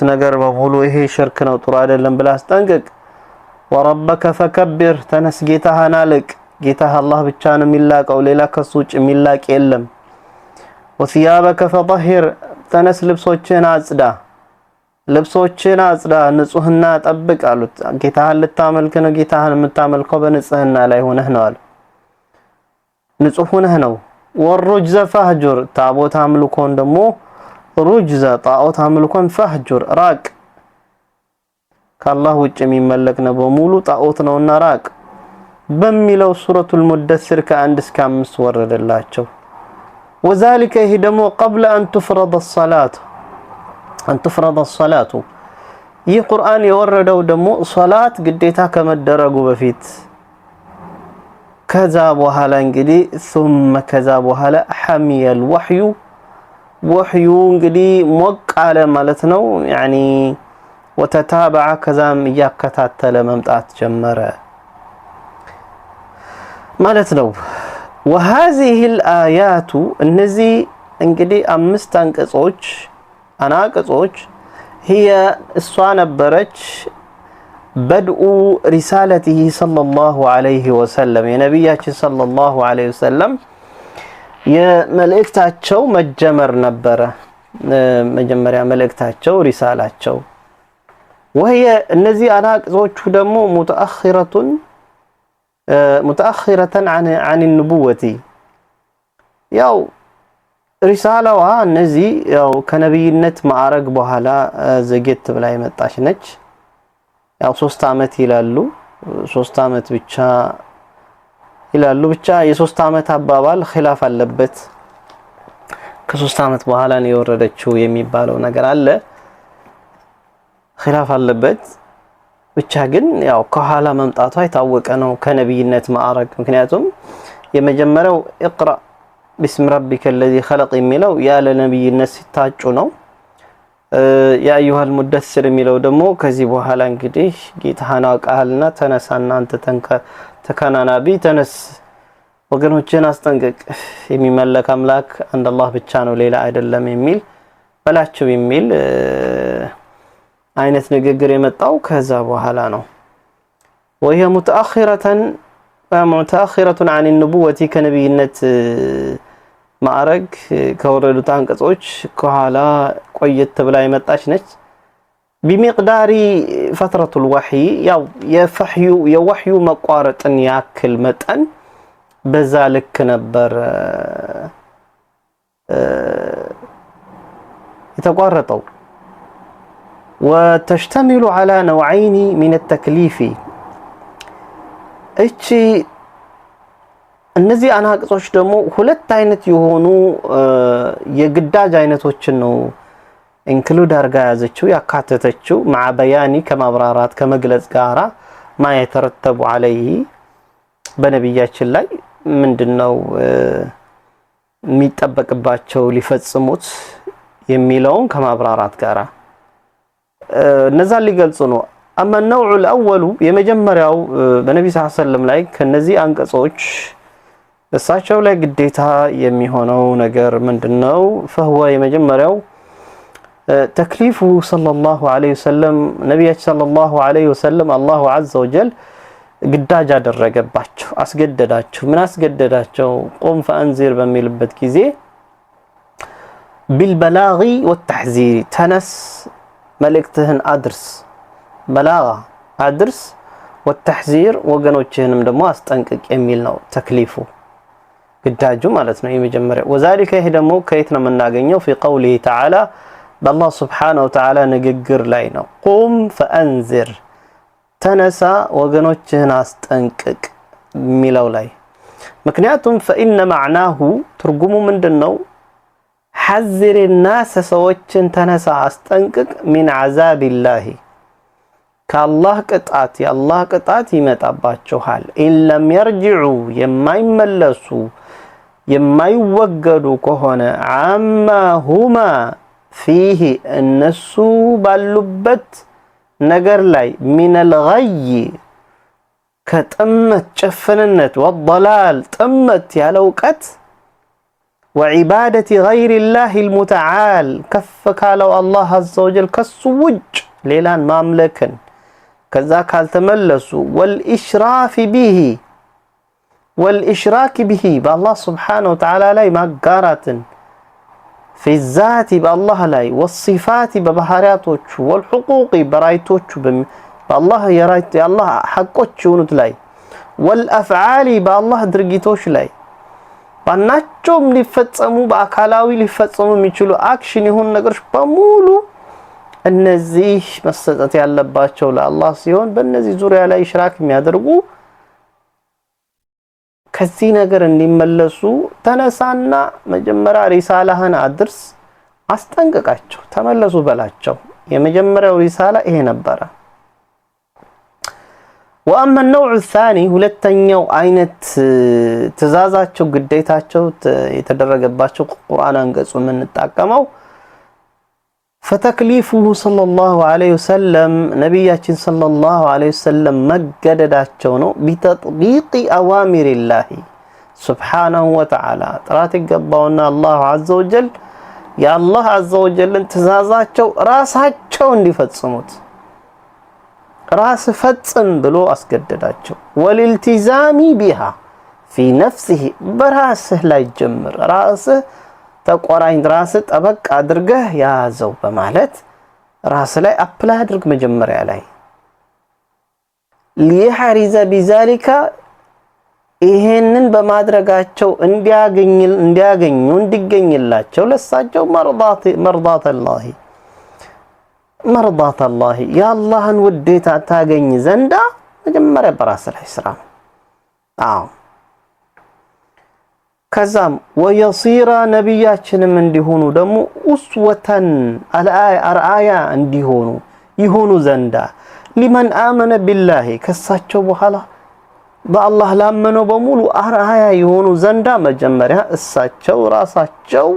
ነገር በሙሉ ይሄ ሽርክ ነው ጥሩ አይደለም ብላ አስጠንቅቅ ወረበከ ፈከብር ተነስ ጌታህን አልቅ ጌታህ አላህ ብቻ ነው የሚላቀው ሌላ ከሱ ውጭ የሚላቅ የለም ወሲያበከ ፈጠሂር ተነስ ልብሶችን አጽዳ ንጹህና ጠብቅ አሉት ጌታህን ልታመልክ ነው ጌታህን የምታመልከው በንጽህና ላይ ሆነህ ነው አለ ንጹህ ሆነህ ነው ወሩጅዘ ፈህጁር ታቦት አምልኮን ደግሞ ሩጅዘ ጣዖት አምልኮን ፈህጁር ራቅ ከአላህ ውጭ የሚመለክ ነው በሙሉ ጣዖት ነውና ራቅ በሚለው ሱረቱል ሙደሲር ከ1 እስከ 5 ወረደላቸው وذلك ይሄ ደግሞ قبل أن تفرض الصلاة ይህ ቁርአን የወረደው ደግሞ ሶላት ግዴታ ከመደረጉ በፊት ከዛ በኋላ እንግዲህ ثم ከዛ በኋላ حمي الوحي እንግዲህ ሞቅ አለ ማለት ነው يعني وتتابع ከዛም ያከታተለ መምጣት ጀመረ ማለት ነው وهذه الآيات እነዚህ እንግዲህ 5 አንቀጾች هي እሷ ነበረች بدء رسالته صلى الله عليه وسلم የነብያችን صلى الله عليه وسلم የመልእክታቸው መጀመር ነበረ መጀመሪያ መልእክታቸው ሪሳላቸው وهي እነዚህ አንቀጾቹ ደግሞ متأخرة عن النبوة ያው ሪሳላዋ እነዚህ ያው ከነብይነት ማዕረግ በኋላ ዘጌት ብላ የመጣች ነች ያው 3 አመት ይላሉ 3 አመት ብቻ ይላሉ ብቻ የ3 አመት አባባል ኺላፍ አለበት ከ3 አመት በኋላ ነው የወረደችው የሚባለው ነገር አለ ኺላፍ አለበት ብቻ ግን ያው ከኋላ መምጣቷ የታወቀ ነው ከነብይነት ማዕረግ ምክንያቱም የመጀመሪያው اقرأ بسم ربك الذي خلق የሚለው ያለ ነብይነት ሲታጩ ነው يا ايها المدثر የሚለው ደግሞ ከዚህ በኋላ እንግዲህ ጌታህን አውቃልና ተነሳና አንተ ተከናናቢ ተነስ ወገኖችን አስጠንቅቅ የሚመለክ አምላክ አንድ አላህ ብቻ ነው ሌላ አይደለም የሚል በላቸው የሚል አይነት ንግግር የመጣው ከዛ በኋላ ነው وهي متأخرة عن النبوة كنبيነት ማዕረግ ከወረዱት አንቀጾች ከኋላ ቆየት ብላ የመጣች ነች بمقدار فترة الوحي ያው የወህዩ መቋረጥን ያክል መጠን በዛ ልክ ነበር የተቋረጠው وتشتمل على نوعين من التكليف እቺ እነዚህ አንቀጾች ደግሞ ሁለት አይነት የሆኑ የግዳጅ አይነቶችን ነው ኢንክሉድ አርጋ ያዘችው ያካተተችው مع بيان ከማብራራት ከመግለጽ ጋራ ما يترتب عليه በነብያችን ላይ ምንድነው የሚጠበቅባቸው ሊፈጽሙት የሚለውን ከማብራራት ጋራ እነዛ ሊገልጹ ነው اما النوع الاول የመጀመሪያው በነብዩ ሰለላሁ ዐለይሂ ወሰለም ላይ ከነዚህ አንቀጾች እሳቸው ላይ ግዴታ የሚሆነው ነገር ምንድነው فهو የመጀመሪያው ተክሊፉ ሰለላሁ ዐለይሂ ወሰለም ነብያችን ሰለላሁ ዐለይሂ ወሰለም አላሁ ዐዘ ወጀል ግዳጅ አደረገባቸው አስገደዳቸው ምን አስገደዳቸው ቁም ፈአንዚር በሚልበት ጊዜ بالبلاغ والتحذير ተነስ መልእክትህን አድርስ በላጋ አድርስ والتحذير ወገኖችህንም ደግሞ አስጠንቅቅ የሚል ነው ተክሊፉ ግዳጁ ማለት ነው የመጀመሪያው وذلك ይሄ ደግሞ ከየት ነው የምናገኘው في قوله تعالى بالله سبحانه وتعالى ንግግር ላይ ነው ቁም فأنذر ተነሳ ወገኖችህን አስጠንቅቅ የሚለው ላይ ምክንያቱም فإن معناه ትርጉሙ ምንድነው حذر الناس ሰዎችን ተነሳ አስጠንቅቅ من عذاب الله ከአላህ ቅጣት የአላህ ቅጣት ይመጣባቸዋል إن لم يرجعوا የማይመለሱ የማይወገዱ ከሆነ عما هما فيه እነሱ ባሉበት ነገር ላይ من الغي ከጥመት ጨፍንነት والضلال ጥመት ያለ ዕውቀት وعبادة غير الله المتعال كف كالو الله عز وجل كالسوج ليلان مملكا كذا كالتملسوا والإشراك به بالله سبحانه وتعالى لا مقارات في الذات بالله لا والصفات ببهاراتوچ والحقوق برايتوچ بالله يرايت الله حقوچ ونت لا والأفعال بالله درجيتوش لا ባናቸውም ሊፈጸሙ በአካላዊ ሊፈጸሙ የሚችሉ አክሽን ይሁን ነገሮች በሙሉ እነዚህ መሰጠት ያለባቸው ለአላህ ሲሆን በእነዚህ ዙሪያ ላይ ሽራክ የሚያደርጉ ከዚህ ነገር እንዲመለሱ ተነሳና መጀመሪያ ሪሳላህን አድርስ አስጠንቅቃቸው ተመለሱ በላቸው የመጀመሪያው ሪሳላ ይሄ ነበር وأما النوع الثاني ሁለተኛው አይነት ትእዛዛቸው ግዴታቸው የተደረገባቸው ቁርአን አንቀጹ ምን ተጣቀመው فتكليفه صلى الله عليه وسلم ነብያችን صلى الله عليه وسلم መገደዳቸው ነው بتطبيق أوامر الله سبحانه وتعالى ጥራት ይገባውና الله عز وجل يا الله عز وجل ትእዛዛቸው ራሳቸው እንዲፈጽሙት راس ፈጽም ብሎ አስገደዳቸው ወልልቲዛሚ بها في نفسه በራስህ ላይ ጀምር ራስህ ተቆራኝ ራስህ ጠበቅ አድርገህ ያዘው በማለት ራስ ላይ አፕላይ አድርግ መጀመሪያ ላይ ليحرز بذلك ይሄንን በማድረጋቸው እንዲገኝላቸው ለሳቸው مرضات الله مرضات الله يا الله وديت تاغኝ ዘንዳ መጀመሪያ በራስ ላይ ስራ ከዛም ويصير ነብያችንም እንዲሆኑ ደግሞ uswatan አርአያ ይሆኑ ዘንዳ لمن آمن بالله ከሳቸው በኋላ በአላህ ላመነው በሙሉ አርአያ ይሆኑ ዘንዳ መጀመሪያ እሳቸው ራሳቸው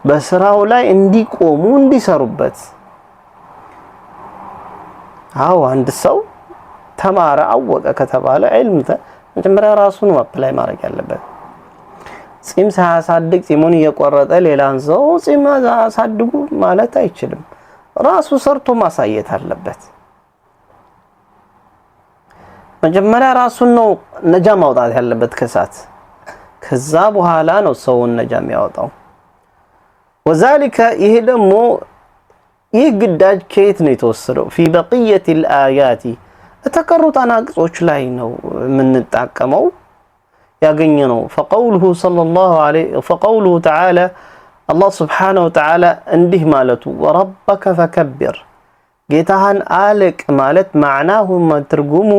በስራው ላይ እንዲቆሙ እንዲሰሩበት አንድ ሰው ተማረ አወቀ ከተባለ ዒልም መጀመሪያ ራሱን አፕላይ ማድረግ ያለበት ጺም ሳያሳድግ ጺሙን እየቆረጠ ሌላን ሰው ጺም ሳያሳድጉ ማለት አይችልም ራሱ ሰርቶ ማሳየት አለበት መጀመሪያ ራሱን ነው ነጃ ማውጣት ያለበት ከሳት ከዛ በኋላ ነው ሰውን ነጃ የሚያወጣው وذلك ይሄ ደግሞ ይህ ግዳጅ ከየት ነው የተወሰደው في بقيه الايات ተከሩት አናቅጾች ላይ ነው የምንጣቀመው ያገኘነው فقوله صلى الله عليه فقوله تعالى الله سبحانه وتعالى እንዲህ ማለቱ وربك فكبر ጌታህን አልቅ ማለት معناه ትርጉሙ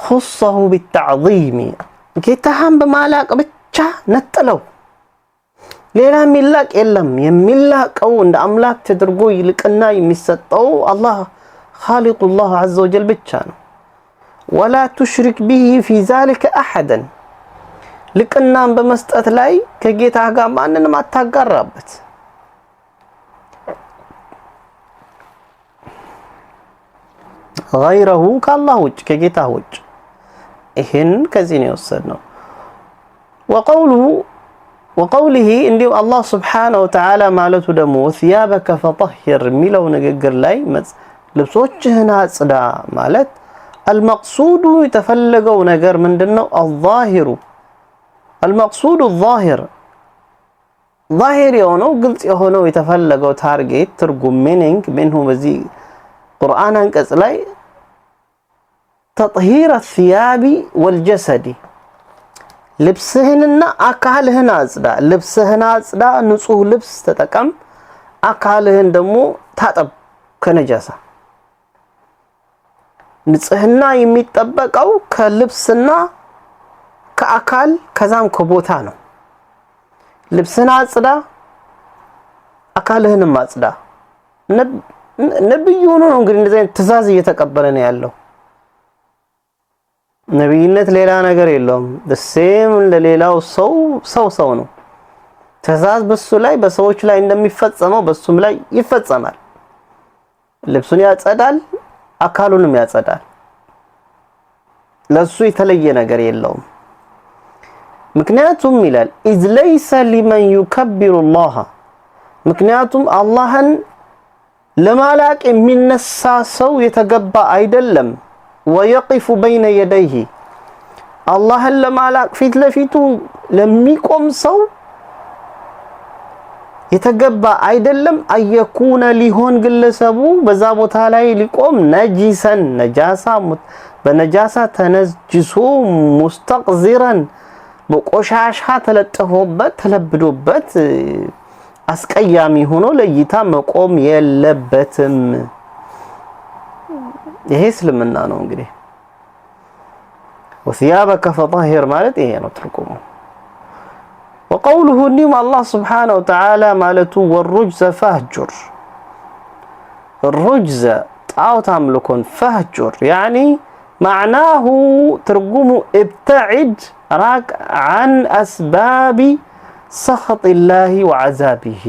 خصه بالتعظيم ጌታህን በማላቅ ብቻ ነጥለው ሌላ ሚላቅ የለም የሚላቀው እንደ አምላክ ተደርጎ ይልቅና የሚሰጠው አላህ خالق الله عز وجل ብቻ ነው ولا تشرك به في ذلك احدا ልቅናን በመስጠት ላይ ከጌታ ጋር ማንንም አታጋራበት غيره كالله ውጭ ከጌታ ውጭ ይሄን ከዚህ ነው የወሰድነው وقوله እንዲሁ አላህ Subhanahu Wa Ta'ala ማለቱ ደግሞ ثيابك فطهر ሚለው ንግግር ላይ ልብሶችህን አጽዳ ማለት المقصود የተፈለገው ነገር ምንድነው الظاهر المقصود الظاهر ظاهر የሆነው ግልጽ የሆነው የተፈለገው ታርጌት ትርጉም ሚኒንግ منه በዚህ ቁርአን አንቀጽ ላይ تطهير الثياب والجسد ልብስህንና አካልህን አጽዳ ልብስህን አጽዳ ንጹህ ልብስ ተጠቀም አካልህን ደግሞ ታጠብ ከነጃሳ ንጽህና የሚጠበቀው ከልብስና ከአካል ከዛም ከቦታ ነው ልብስህን አጽዳ አካልህንም አጽዳ ነብዩ ነው እንግዲህ እንደዚህ ትእዛዝ እየተቀበለ ነው ያለው ነብይነት ሌላ ነገር የለውም በሴም ለሌላው ሰው ነው ትእዛዝ በሱ ላይ በሰዎች ላይ እንደሚፈጸመው በሱም ላይ ይፈጸማል ልብሱን ያጸዳል አካሉንም ያጸዳል ለሱ የተለየ ነገር የለውም ምክንያቱም ይላል ኢዝ ለይሰ ሊመን ዩከብሩ ላህ ምክንያቱም አላህን ለማላቅ የሚነሳ ሰው የተገባ አይደለም ወየቂፉ በይነ የደይህ አላህን ለማላቅ ፊት ለፊቱ ለሚቆም ሰው የተገባ አይደለም አየኩነ ሊሆን ግለሰቡ በዛ ቦታ ላይ ሊቆም ነጂሰን ነጃሳ በነጃሳ ተነጅሶ ሙስተቅዚራን በቆሻሻ ተለጥፎበት ተለብዶበት አስቀያሚ ሆኖ ለይታ መቆም የለበትም። ይሄ እስልምና ነው እንግዲህ ወሲያበከ ፈጠሂር ማለት ይሄ ነው ትርጉሙ። وقوله እንዲሁም አላህ ስብሓነሁ ወተዓላ ማለቱ ወሩጅዘ ፈህጁር ሩጅዘ ጣዖት አምልኮን ፈህጁር ያኒ معناه ترجم ابتعد راك عن أسباب سخط الله وعذابه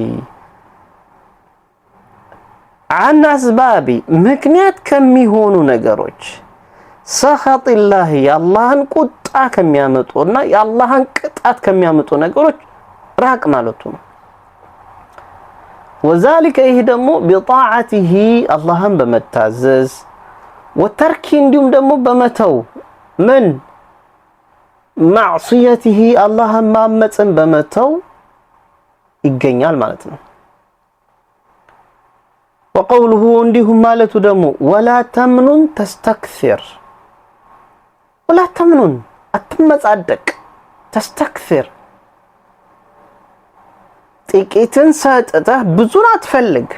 عن أسباب مكنيات كم يهونوا نجروج سخط الله يا الله قطع كم يامطونا يا الله قطعت كم يامطو نجروج راك مالتون وذلك يهدمو بطاعته اللهم بمتعزز وترك እንዲሁም ደግሞ በመተው ምን ማዕሲየቲሂ አላህን ማመፅን በመተው ይገኛል ማለት ነው። وقوله እንዲሁም ማለቱ ደግሞ ولا تمنن تستكثر ولا تمنن አትመጻደቅ تستكثر ጥቂትን ሰጥተህ ብዙን አትፈልግ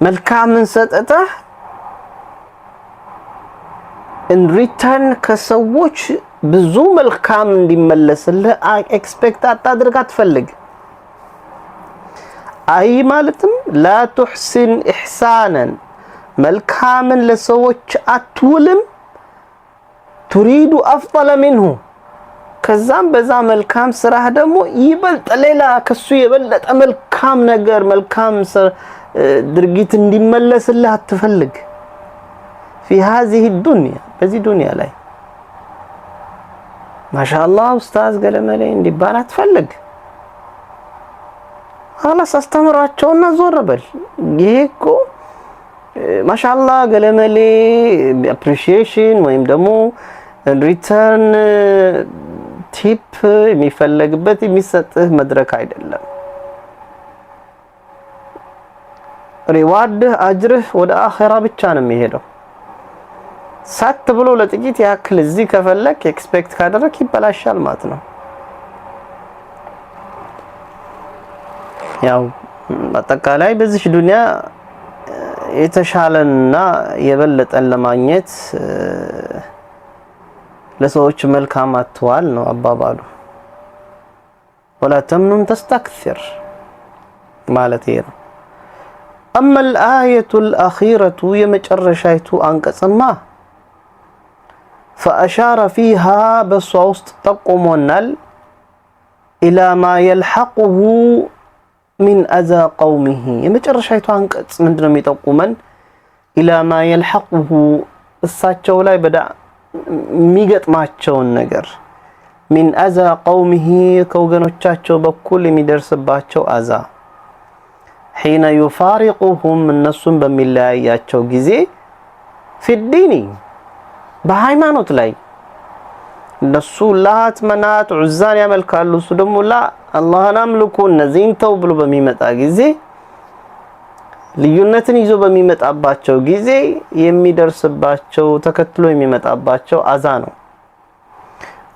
መልካምን ሰጥተህ in return ከሰዎች ብዙ መልካም እንዲመለስልህ ኤክስፔክት አታድርግ አትፈልግ። አይ ማለትም لا تحسن إحسانا መልካምን ለሰዎች አትውልም تريد أفضل منه ከዛም በዛ መልካም ስራህ ደግሞ ይበልጥ ሌላ ከሱ የበለጠ መልካም ነገር መልካም ድርጊት እንዲመለስልህ አትፈልግ። في هذه الدنيا በዚህ ዱንያ ላይ ማሻአላህ ኡስታዝ ገለመሌ እንዲባል አትፈልግ። خلاص አስተምራቸውና ዞር በል። ይሄ እኮ ማሻአላህ ገለመሌ appreciation ወይም ደግሞ return ቲፕ የሚፈለግበት የሚሰጥህ መድረክ አይደለም። ሪዋርድህ አጅርህ ወደ አኺራ ብቻ ነው የሚሄደው። ሳት ብሎ ለጥቂት ያክል እዚህ ከፈለክ ኤክስፔክት ካደረክ ይበላሻል ማለት ነው። ያው አጠቃላይ በዚህ ዱንያ የተሻለና የበለጠን ለማግኘት ለሰዎች መልካም አትዋል ነው አባባሉ። ولا تمنن تستكثر ማለት ይሄ ነው። أما الآية الأخيرة يمجرشايت أنقسما فأشار فيها بصوت تقومونال إلى ما يلحقه من أذى قومه يمجرشايت أنقس من دنمي تقومن إلى ما يلحقه الساتشو لا بدأ ميقت ماتشون نجر من أذى قومه كوغنوچاچو بكل ميدرس باتشو أذى حين يفارقهم النسون بملاياتشو ጊዜ في الدين በሃይማኖት ላይ እነሱ ላት መናት ዑዛን ያመልካሉ እሱ ደግሞ ላ አላህን አምልኩ እነዚህን ተው ብሎ በሚመጣ ጊዜ ልዩነትን ይዞ በሚመጣባቸው ጊዜ የሚደርስባቸው ተከትሎ የሚመጣባቸው አዛ ነው።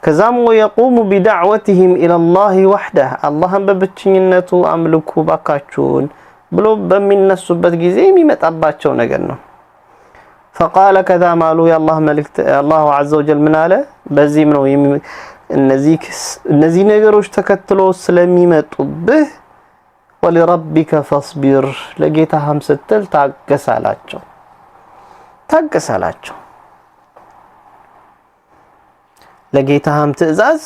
ከዛም ويقوم بدعوتهم الى الله وحده አላህን በብቸኝነቱ አምልኩ ባካችሁን ብሎ በሚነሱበት ጊዜ የሚመጣባቸው ነገር ነው። فقال كذا مالو يا الله ملك الله عز وجل من አለ በዚህም ነው እነዚህ ነገሮች ተከትሎ ስለሚመጡብህ ولربك فاصبر ለጌታህም ስትል ታገሳላቸው ለጌታህም ትእዛዝ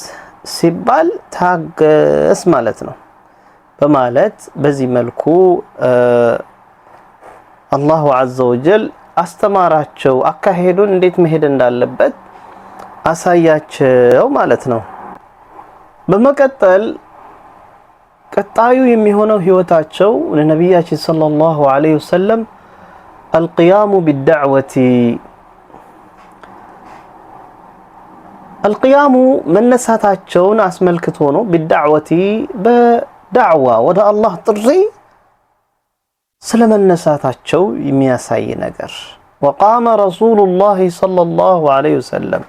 ሲባል ታገስ ማለት ነው በማለት በዚህ መልኩ አላሁ عز وجل አስተማራቸው አካሄዱን እንዴት መሄድ እንዳለበት አሳያቸው ማለት ነው። በመቀጠል ቀጣዩ የሚሆነው ህይወታቸው ለነብያችን ሰለላሁ ዐለይሂ ወሰለም القيام بالدعوة القيام من نساتاቸውን አስመልክቶ ነው بالدعوة በዳዕዋ ወደ አላህ ጥሪ ስለመነሳታቸው የሚያሳይ ነገር وقام رسول الله صلى الله عليه وسلم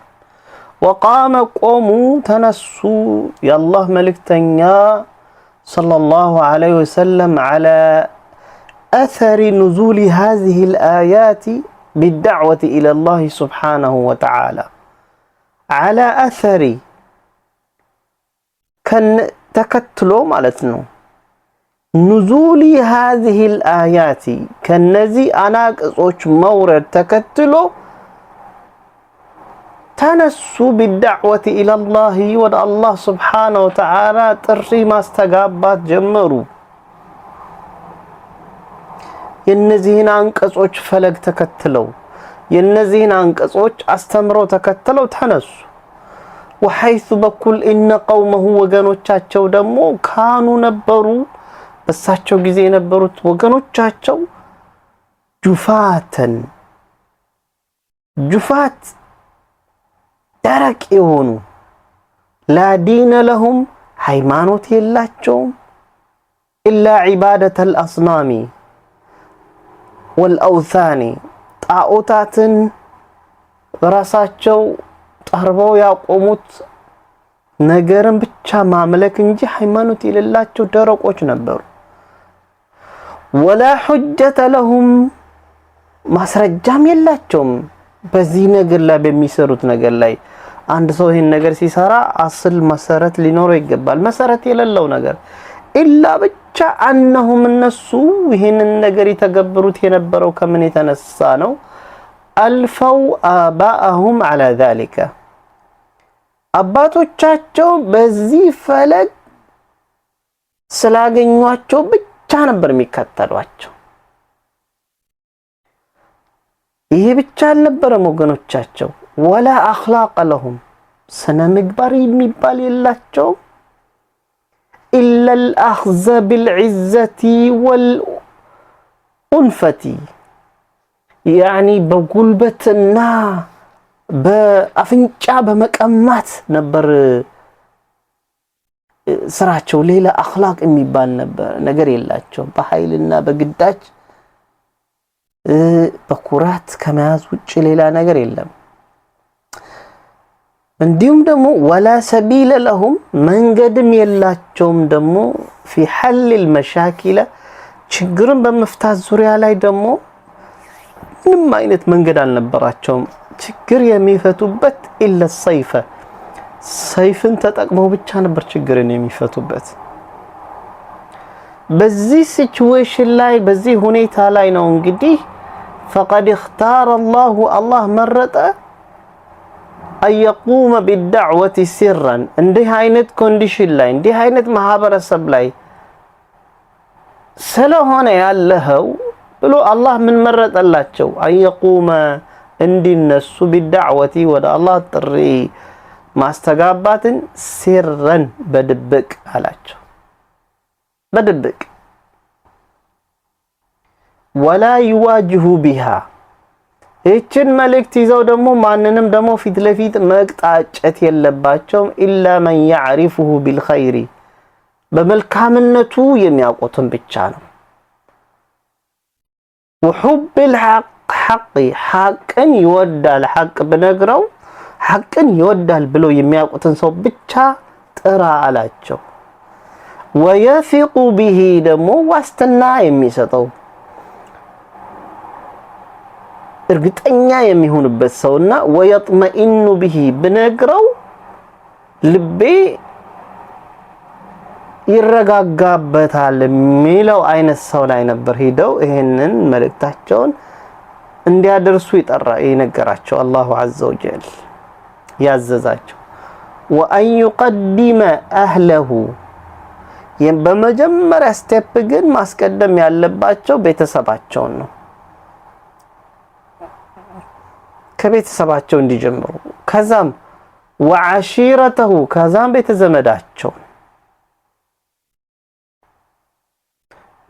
وقام قوموا تنسوا يا الله ملكتنيا صلى الله عليه وسلم على أثر نزول هذه الآيات بالدعوة إلى الله سبحانه وتعالى على أثر كان تكتلوا مالتنا نزول هذه الآيات كالنزي أناك أصوش مورد تكتلوا تنسوا بالدعوة إلى الله ودى الله سبحانه وتعالى تري ما استقابات جمروا የነዚህን አንቀጾች ፈለግ ተከትለው የነዚህን አንቀጾች አስተምረው ተከትለው ተነሱ وحيث በኩል ان قومه ወገኖቻቸው ደግሞ ካኑ ነበሩ በሳቸው ጊዜ የነበሩት ወገኖቻቸው ጁፋተን ጁፋት ደረቅ የሆኑ لا دين لهم ሃይማኖት የላቸውም إلا عبادة الأصنام والأوثان ጣዖታትን ራሳቸው ጠርበው ያቆሙት ነገርን ብቻ ማምለክ እንጂ ሃይማኖት የሌላቸው ደረቆች ነበሩ ولا حجة لهم ማስረጃም የላቸውም በዚህ ነገር ላይ በሚሰሩት ነገር ላይ አንድ ሰው ይሄን ነገር ሲሰራ አስል መሰረት ሊኖረው ይገባል መሰረት የሌለው ነገር ኢላ ብቻ አንሁም እነሱ ይሄንን ነገር የተገበሩት የነበረው ከምን የተነሳ ነው አልፈው አባአሁም على ذلك አባቶቻቸው በዚህ ፈለግ ስላገኟቸው ብቻ ነበር የሚከተሏቸው ይሄ ብቻ አልነበረም ወገኖቻቸው ولا اخلاق لهم ስነ ምግባር የሚባል የላቸው إلا الأخذ بالعزة والأنفة يعني بقلبتنا بأفنجا بمكامات نبر سراچو ليلة أخلاق የሚባል ነበር ነገር የላቸው በኃይልና በግዳጅ በኩራት ከመያዝ ውጭ ሌላ ነገር የለም እንዲሁም ደግሞ ولا سبيل لهم መንገድም የላቸውም ደግሞ في حل المشاكل ችግርን በመፍታት ዙሪያ ላይ ደግሞ ምንም አይነት መንገድ አልነበራቸውም ችግር የሚፈቱበት إلا السيف ሰይፍን ተጠቅመው ብቻ ነበር ችግርን የሚፈቱበት በዚህ ሲቹዌሽን ላይ በዚህ ሁኔታ ላይ ነው እንግዲህ فقد اختار الله مرط أن يقوم بالدعوة سرا እንዲህ አይነት ኮንዲሽን ላይ እንዲህ አይነት ማህበረሰብ ላይ ስለሆነ ያለው ብሎ አላህ ምን መረጠላቸው أن يقوم እንዲነሱ بالدعوة ወደ አላህ ጥሪ ማስተጋባትን ሲረን በድብቅ አላቸው በድብቅ ولا يواجه بها እችን መልእክት ይዘው ደግሞ ማንንም ደግሞ ፊት ለፊት መቅጣጨት የለባቸውም إلا من يعرفه بالخير በመልካምነቱ የሚያውቁትን ብቻ ነው وحب الحق حقን ይወዳል حق በነግረው حقን ይወዳል ብለው የሚያውቁትን ሰው ብቻ ጥራ አላቸው ويثق به ደግሞ ዋስትና የሚሰጠው እርግጠኛ የሚሆንበት ሰውና ويطمئن به በነግረው ልቤ ይረጋጋበታል ሚለው አይነት ሰው ላይ ነበር ሄደው ይሄንን መልእክታቸውን እንዲያደርሱ ይነገራቸው አላሁ عز وجل ያዘዛቸው وأن يقدم أهله በመጀመሪያ ስቴፕ ግን ማስቀደም ያለባቸው ቤተሰባቸውን ነው ከቤተሰባቸው እንዲጀምሩ ከዛም ወዓሺረተሁ ከዛም ቤተ ዘመዳቸው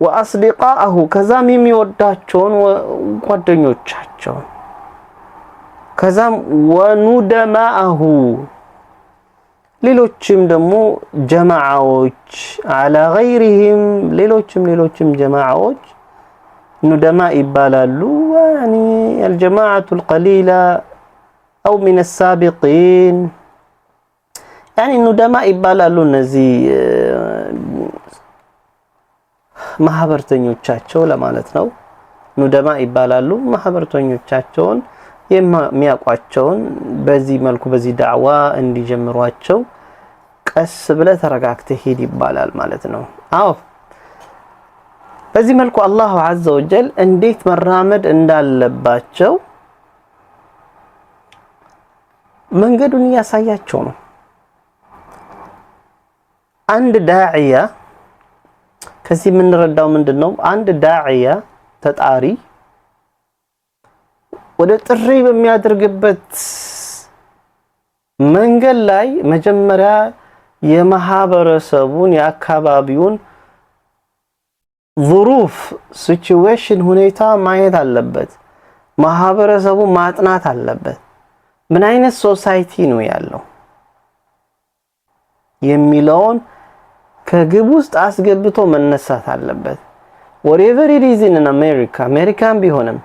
ወአስዲቃአሁ ከዛም የሚወዳቸውን ጓደኞቻቸውን ከዛም ወኑደማአሁ ሌሎችም ደግሞ ጀማዓዎች አላ ገይሪሂም ሌሎችም ጀማዓዎች ኑደማ ይባላሉ። ያኒ አልጀማዓቱል ቀሊላ አው ሚነ ሳቢቂን ያኒ ኑደማ ይባላሉ። እነዚህ ማህበርተኞቻቸው ለማለት ነው። ኑደማ ይባላሉ። ማህበርተኞቻቸውን የሚያቋቸውን በዚህ መልኩ በዚህ ዳዕዋ እንዲጀምሯቸው ቀስ ብለህ ተረጋግተህ ሂድ ይባላል ማለት ነው። አዎ በዚህ መልኩ አላሁ ዐዘ ወጀል እንዴት መራመድ እንዳለባቸው መንገዱን እያሳያቸው ነው። አንድ ዳዕያ ከዚህ የምንረዳው ምንድነው? አንድ ዳዕያ ተጣሪ ወደ ጥሪ በሚያደርግበት መንገድ ላይ መጀመሪያ የማህበረሰቡን የአካባቢውን ዙሩፍ ሲቹዌሽን ሁኔታ ማየት አለበት። ማህበረሰቡ ማጥናት አለበት። ምን አይነት ሶሳይቲ ነው ያለው የሚለውን ከግብ ውስጥ አስገብቶ መነሳት አለበት። whatever it is in America አሜሪካን ቢሆንም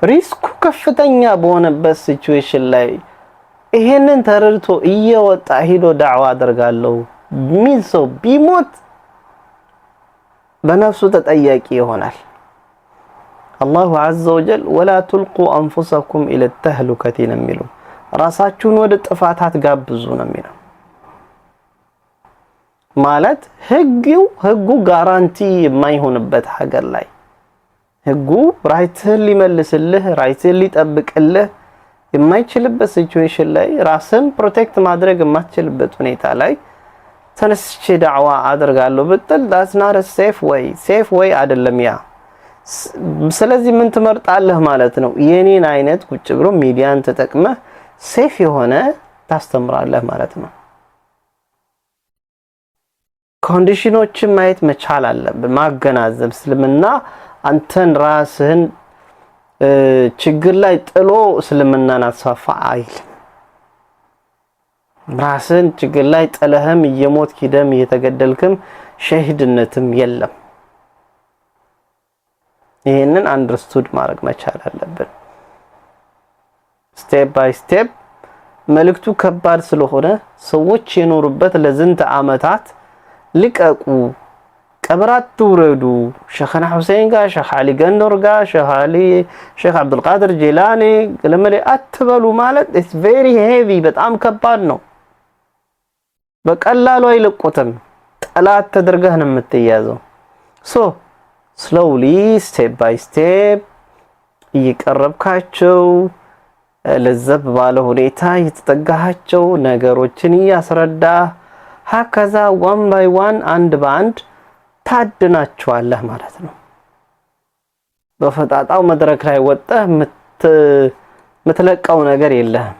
ሪስኩ ከፍተኛ በሆነበት ሲቹዌሽን ላይ ይሄንን ተረድቶ እየወጣ ሄዶ ዳዕዋ አደርጋለሁ ሚል ሰው ቢሞት በነፍሱ ተጠያቂ ይሆናል። አላሁ ዐዘ ወጀል ወላ ትልቁ አንፉሰኩም ኢለ ተህሉከቲ ነው የሚለው። ራሳችሁን ወደ ጥፋት አትጋብዙ ነው የሚለው። ማለት ህጉ ጋራንቲ የማይሆንበት ሀገር ላይ ህጉ ራይትህን ሊመልስልህ ራይትህን ሊጠብቅልህ የማይችልበት ሲቹዌሽን ላይ ራስን ፕሮቴክት ማድረግ የማትችልበት ሁኔታ ላይ ተነስቼ ዳዕዋ አደርጋለሁ ብትል that's not a safe way አይደለም ያ። ስለዚህ ምን ትመርጣለህ ማለት ነው? የኔን አይነት ቁጭ ብሎ ሚዲያን ተጠቅመህ ሴፍ የሆነ ታስተምራለህ ማለት ነው። ኮንዲሽኖችን ማየት መቻል አለብን፣ ማገናዘብ። እስልምና አንተን ራስህን ችግር ላይ ጥሎ እስልምናን አስፋፋ አይልም። ራስህን ችግር ላይ ጥለህም እየሞትክ ደም እየተገደልክም ሸሂድነትም የለም። ይሄንን አንደርስቱድ ማድረግ መቻል አለብን። ስቴፕ ባይ ስቴፕ መልእክቱ ከባድ ስለሆነ ሰዎች የኖሩበት ለዝንተ ዓመታት ልቀቁ፣ ቀብራት ትውረዱ፣ ሸኽና ሁሴን ጋር ሸኽ አሊ ገንዶር ጋር ሼኽ አብዱልቃድር ጂላኒ ለመለ አትበሉ ማለት ኢትስ ቬሪ ሄቪ፣ በጣም ከባድ ነው። በቀላሉ አይለቁትም። ጠላት ተደርገህ ነው የምትያዘው። ስሎውሊ ስቴፕ ባይ ስቴፕ እየቀረብካቸው ለዘብ ባለ ሁኔታ እየተጠጋሃቸው ነገሮችን እያስረዳ ሀከዛ ዋን ባይ ዋን አንድ በአንድ ታድናቸዋለህ ማለት ነው። በፈጣጣው መድረክ ላይ ወጣህ ምትለቀው ነገር የለህም።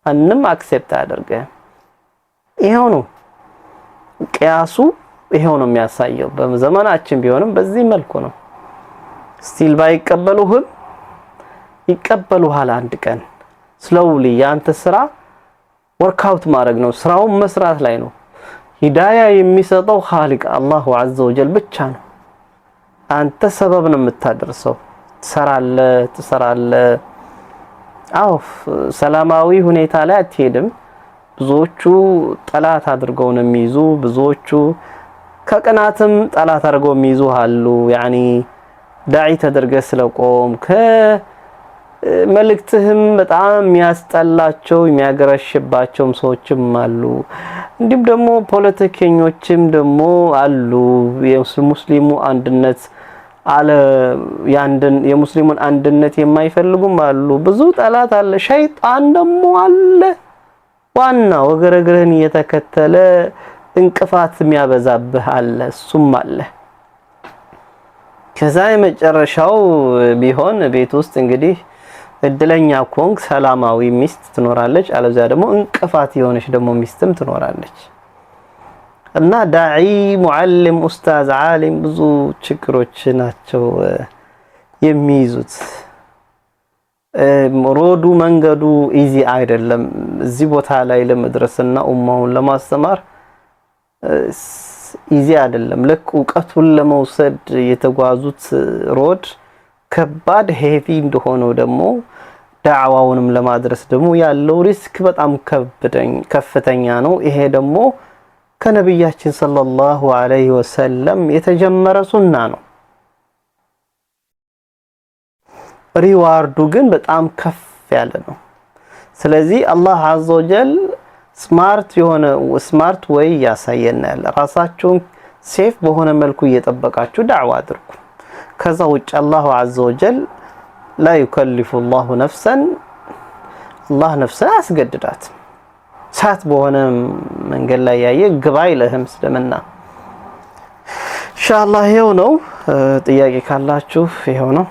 አንንም አክሴፕት አድርገህ ይሄው ነው ቅያሱ፣ ይሄው ነው የሚያሳየው። በዘመናችን ቢሆንም በዚህ መልኩ ነው። ስቲል ባይቀበሉህም ይቀበሉሃል አንድ ቀን። ስሎውሊ ያንተ ስራ ወርክአውት ማድረግ ነው፣ ስራውን መስራት ላይ ነው። ሂዳያ የሚሰጠው ኻሊቅ አላሁ ዐዘ ወጀል ብቻ ነው። አንተ ሰበብ ነው የምታደርሰው። ትሰራለህ። አዎ ሰላማዊ ሁኔታ ላይ አትሄድም። ብዙዎቹ ጠላት አድርገው ነው የሚይዙ። ብዙዎቹ ከቅናትም ጠላት አድርገው የሚይዙ አሉ። ያኒ ዳዒ ተደርገህ ስለቆም መልእክትህም በጣም የሚያስጠላቸው የሚያገረሽባቸውም ሰዎችም አሉ። እንዲሁም ደግሞ ፖለቲከኞችም ደግሞ አሉ። የሙስሊሙ አንድነት የሙስሊሙን አንድነት የማይፈልጉም አሉ። ብዙ ጠላት አለ። ሸይጣን ደግሞ አለ። ዋና ወገረግርህን እየተከተለ እንቅፋት የሚያበዛብህ አለ። እሱም አለ። ከዛ የመጨረሻው ቢሆን ቤት ውስጥ እንግዲህ እድለኛ ኮንክ ሰላማዊ ሚስት ትኖራለች፣ አለዚያ ደግሞ እንቅፋት የሆነች ደግሞ ሚስትም ትኖራለች። እና ዳዒ፣ ሙዓልም፣ ኡስታዝ፣ ዓሊም ብዙ ችግሮች ናቸው የሚይዙት። ሮዱ መንገዱ ኢዚ አይደለም። እዚህ ቦታ ላይ ለመድረስና ኡማውን ለማስተማር ኢዚ አይደለም። ልክ ዕውቀቱን ለመውሰድ የተጓዙት ሮድ ከባድ ሄቪ እንደሆነው ደግሞ ዳዕዋውንም ለማድረስ ደግሞ ያለው ሪስክ በጣም ከፍተኛ ነው። ይሄ ደግሞ ከነብያችን ሰለላሁ ዐለይሂ ወሰለም የተጀመረ ሱና ነው። ሪዋርዱ ግን በጣም ከፍ ያለ ነው። ስለዚህ አላህ ዐዘ ወጀል ስማርት ወይ ያሳየናል። ራሳችሁን ሴፍ በሆነ መልኩ እየጠበቃችሁ ዳዕዋ አድርጉ። ከዛ ውጭ አላሁ ዐዘ ወጀል ላ ዩከሊፉ ላሁ ነፍሰን፣ አላህ ነፍስን አያስገድዳት። ሳት በሆነ መንገድ ላይ ያየ ግባ ይልህም እስልምና። ኢንሻአላህ ይሄው ነው። ጥያቄ ካላችሁ ይሄው ነው።